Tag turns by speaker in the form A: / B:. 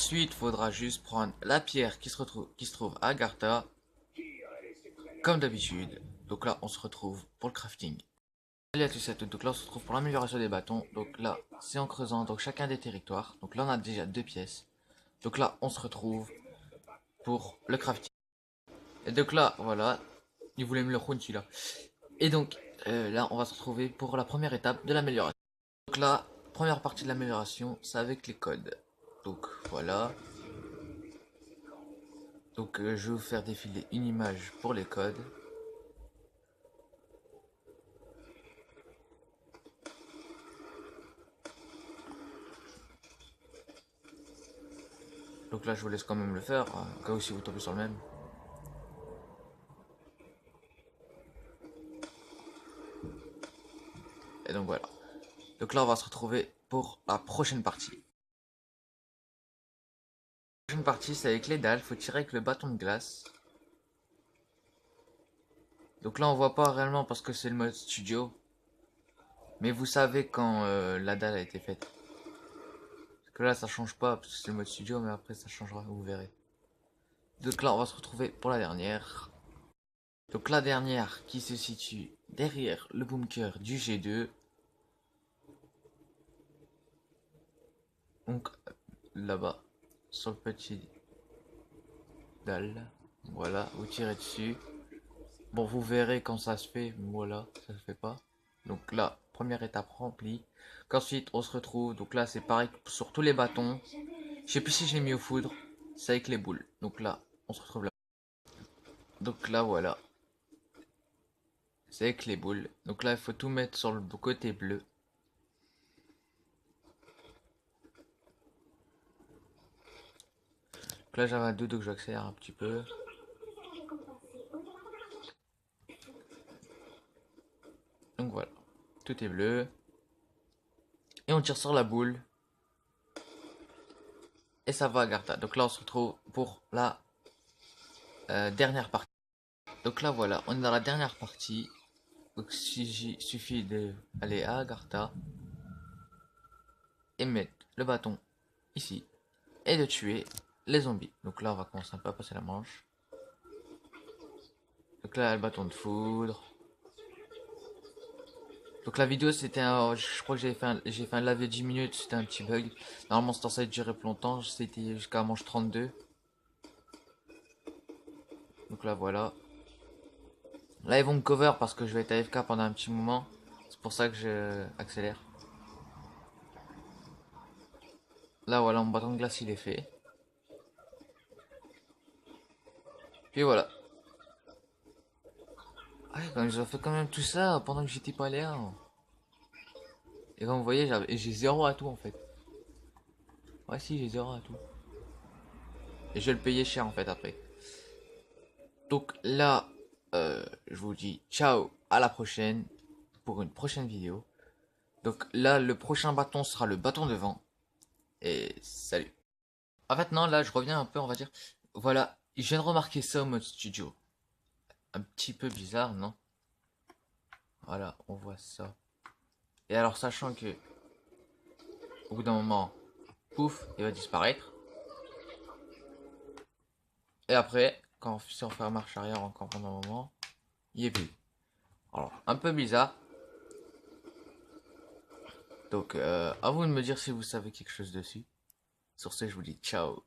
A: Ensuite, faudra juste prendre la pierre qui se trouve à Agartha, comme d'habitude. Donc là, on se retrouve pour le crafting. Salut à tous et à toutes, donc là on se retrouve pour l'amélioration des bâtons. Donc là, c'est en creusant donc chacun des territoires. Donc là, on a déjà 2 pièces. Donc là, on se retrouve pour le crafting. Et donc là, voilà, il voulait me le run celui-là. Et donc, là, on va se retrouver pour la première étape de l'amélioration. Donc là, première partie de l'amélioration, c'est avec les codes. Donc voilà. Donc je vais vous faire défiler une image pour les codes. Donc là, je vous laisse quand même le faire, au cas où si vous tombez sur le même. Et donc voilà. Donc là, on va se retrouver pour la prochaine partie. La prochaine partie, c'est avec les dalles. Faut tirer avec le bâton de glace. Donc là, on voit pas réellement parce que c'est le mode studio. Mais vous savez quand la dalle a été faite. Parce que là, ça change pas parce que c'est le mode studio, mais après, ça changera, vous verrez. Donc là, on va se retrouver pour la dernière. Donc la dernière qui se situe derrière le bunker du G2. Donc là-bas, sur le petit dalle. Voilà, vous tirez dessus. Bon, vous verrez quand ça se fait. Voilà, ça se fait pas. Donc là, première étape remplie. Qu'ensuite, on se retrouve. Donc là, c'est pareil sur tous les bâtons. Je sais plus si j'ai mis au foudre. C'est avec les boules. Donc là, on se retrouve là. Donc là, voilà. C'est avec les boules. Donc là, il faut tout mettre sur le côté bleu. Donc là, j'avais un doute, donc j'accélère un petit peu. Donc voilà. Tout est bleu. Et on tire sur la boule. Et ça va à Gartha. Donc là, on se retrouve pour la dernière partie. Donc là, voilà. On est dans la dernière partie. Donc il suffit d'aller à Agartha et mettre le bâton ici et de tuer les zombies. Donc là on va commencer un peu à passer la manche. Donc là le bâton de foudre. Donc la vidéo c'était je crois que j'ai fait un live de 10 minutes, c'était un petit bug. Normalement c'est censé durer plus longtemps, c'était jusqu'à manche 32. Donc là voilà. Là ils vont me cover parce que je vais être AFK pendant un petit moment. C'est pour ça que je accélère. Là voilà, mon bâton de glace il est fait. Puis voilà. Ah, quand ils ont fait quand même tout ça pendant que j'étais pas là. Et comme vous voyez, j'ai 0 atout en fait. Ouais, si, j'ai 0 atout. Et je vais le payer cher en fait après. Donc là, je vous dis ciao, à la prochaine pour une prochaine vidéo. Donc là, le prochain bâton sera le bâton de vent. Et salut. En fait, non, là, je reviens un peu, on va dire. Voilà, je viens de remarquer ça au mode studio. Un petit peu bizarre, non? Voilà, on voit ça. Et alors, sachant que au bout d'un moment, pouf, il va disparaître. Et après, si on fait marche arrière encore pendant un moment, il est plus. Alors, un peu bizarre. Donc, à vous de me dire si vous savez quelque chose dessus. Sur ce, je vous dis ciao.